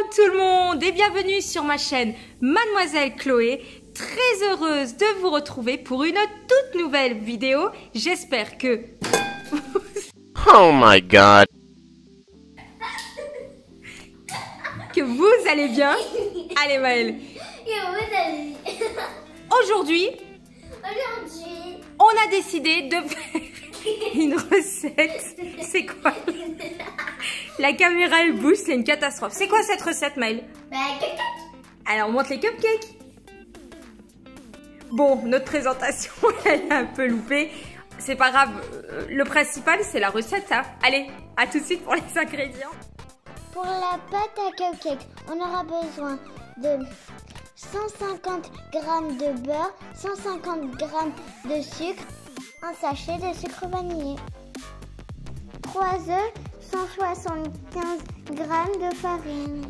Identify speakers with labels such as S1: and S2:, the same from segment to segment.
S1: Hello tout le monde et bienvenue sur ma chaîne Mademoiselle Chloé. Très heureuse de vous retrouver pour une toute nouvelle vidéo. J'espère que...
S2: Oh my god.
S1: que vous allez bien. Allez Maëlle. Aujourd'hui, on a décidé de faire une recette. C'est quoi? La caméra elle bouge, c'est une catastrophe. C'est quoi cette recette Maëlle?
S3: Cupcake.
S1: Alors on monte les cupcakes. Bon, notre présentation elle est un peu loupée. C'est pas grave, le principal c'est la recette hein. Allez, à tout de suite pour les ingrédients.
S3: Pour la pâte à cupcake, on aura besoin de 150 g de beurre, 150 g de sucre, un sachet de sucre vanillé, 3 œufs, 175 g de farine,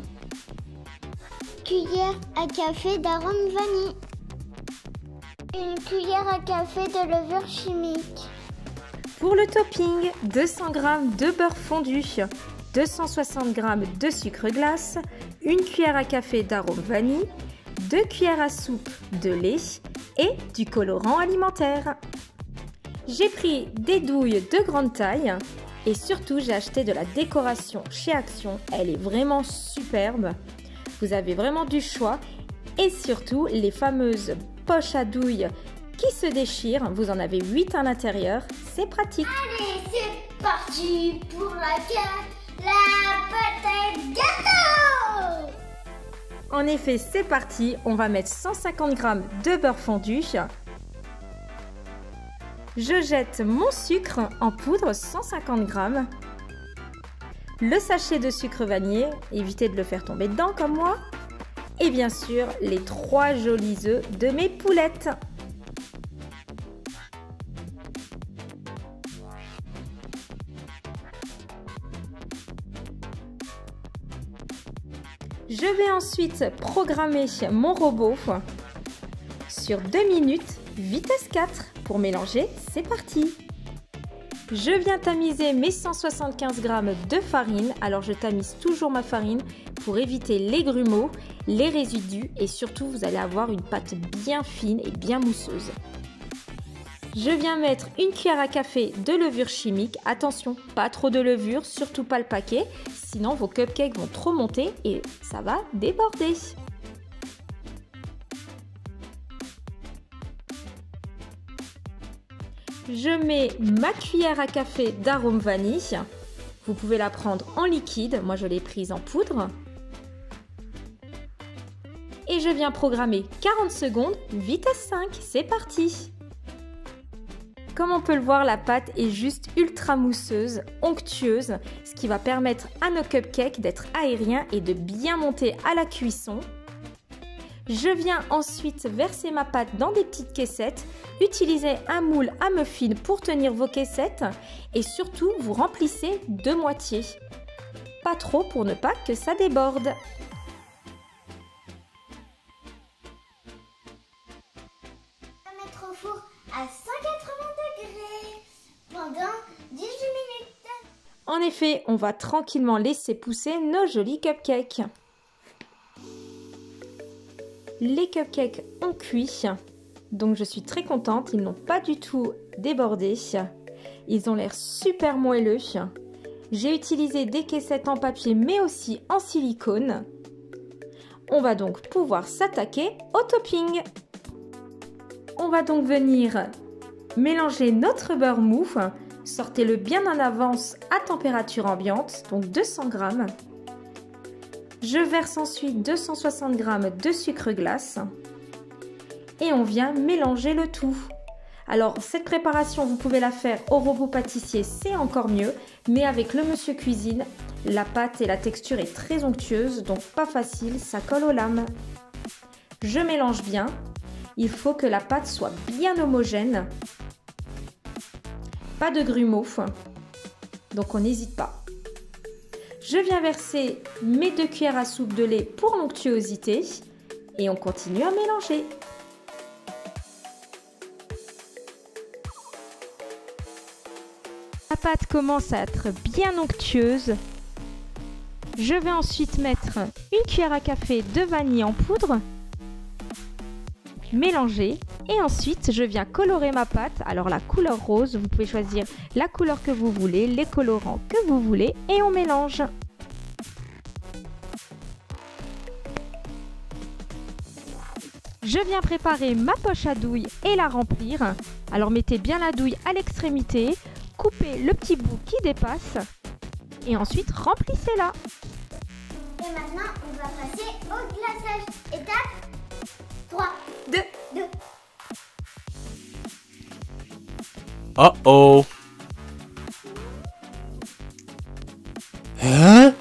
S3: cuillère à café d'arôme vanille, une cuillère à café de levure chimique.
S1: Pour le topping, 200 g de beurre fondu, 260 g de sucre glace, une cuillère à café d'arôme vanille, 2 cuillères à soupe de lait et du colorant alimentaire. J'ai pris des douilles de grande taille et surtout j'ai acheté de la décoration chez Action. Elle est vraiment superbe. Vous avez vraiment du choix et surtout les fameuses poches à douilles qui se déchirent. Vous en avez 8 à l'intérieur. C'est pratique.
S3: Allez, c'est parti pour la pâte à gâteau.
S1: En effet, c'est parti. On va mettre 150 g de beurre fondu. Je jette mon sucre en poudre, 150 g. Le sachet de sucre vanillé, évitez de le faire tomber dedans comme moi. Et bien sûr, les 3 jolis œufs de mes poulettes. Je vais ensuite programmer mon robot sur 2 minutes, vitesse 4. Pour mélanger, c'est parti. Je viens tamiser mes 175 g de farine. Alors je tamise toujours ma farine pour éviter les grumeaux, les résidus et surtout vous allez avoir une pâte bien fine et bien mousseuse. Je viens mettre une cuillère à café de levure chimique. Attention, pas trop de levure, surtout pas le paquet, sinon vos cupcakes vont trop monter et ça va déborder. Je mets ma cuillère à café d'arôme vanille. Vous pouvez la prendre en liquide, moi je l'ai prise en poudre. Et je viens programmer 40 secondes, vitesse 5, c'est parti. Comme on peut le voir, la pâte est juste ultra mousseuse, onctueuse, ce qui va permettre à nos cupcakes d'être aériens et de bien monter à la cuisson. Je viens ensuite verser ma pâte dans des petites caissettes. Utilisez un moule à muffins pour tenir vos caissettes et surtout vous remplissez de moitié. Pas trop pour ne pas que ça déborde.
S3: On va mettre au four à 180 degrés pendant 18 minutes.
S1: En effet, on va tranquillement laisser pousser nos jolis cupcakes. Les cupcakes ont cuit, donc je suis très contente. Ils n'ont pas du tout débordé. Ils ont l'air super moelleux. J'ai utilisé des caissettes en papier mais aussi en silicone. On va donc pouvoir s'attaquer au topping. On va donc venir mélanger notre beurre mou. Sortez-le bien en avance à température ambiante, donc 200 g. Je verse ensuite 260 g de sucre glace et on vient mélanger le tout. Alors cette préparation vous pouvez la faire au robot pâtissier, c'est encore mieux, mais avec le monsieur cuisine, la pâte et la texture est très onctueuse, donc pas facile, ça colle aux lames. Je mélange bien, il faut que la pâte soit bien homogène, pas de grumeaux, donc on n'hésite pas. Je viens verser mes 2 cuillères à soupe de lait pour l'onctuosité et on continue à mélanger. La pâte commence à être bien onctueuse. Je vais ensuite mettre une cuillère à café de vanille en poudre, mélanger et ensuite je viens colorer ma pâte. Alors la couleur rose, vous pouvez choisir la couleur que vous voulez, les colorants que vous voulez et on mélange. Je viens préparer ma poche à douille et la remplir. Alors mettez bien la douille à l'extrémité, coupez le petit bout qui dépasse et ensuite remplissez-la.
S3: Et maintenant, on va passer au glaçage. Étape 3, 2.
S2: Uh-oh. Huh?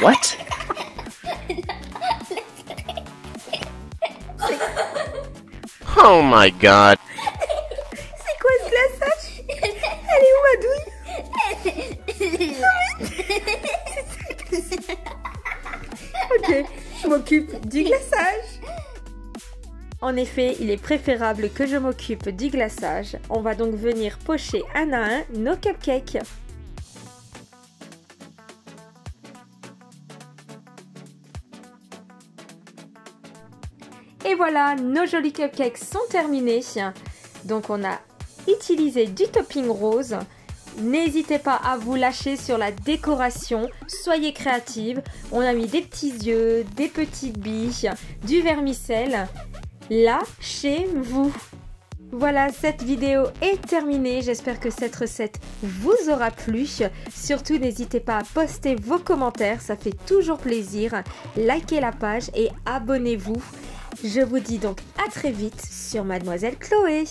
S2: What? Oh my god.
S1: C'est quoi ce glaçage? Elle est où ma douille? Ok, je m'occupe du glaçage. En effet, il est préférable que je m'occupe du glaçage. On va donc venir pocher un à un nos cupcakes. Et voilà, nos jolis cupcakes sont terminés. Donc on a utilisé du topping rose. N'hésitez pas à vous lâcher sur la décoration, soyez créative. On a mis des petits yeux, des petites billes, du vermicelle. Lâchez-vous. Voilà, cette vidéo est terminée. J'espère que cette recette vous aura plu. Surtout, n'hésitez pas à poster vos commentaires, ça fait toujours plaisir. Likez la page et abonnez-vous. Je vous dis donc à très vite sur Mademoiselle Chloé.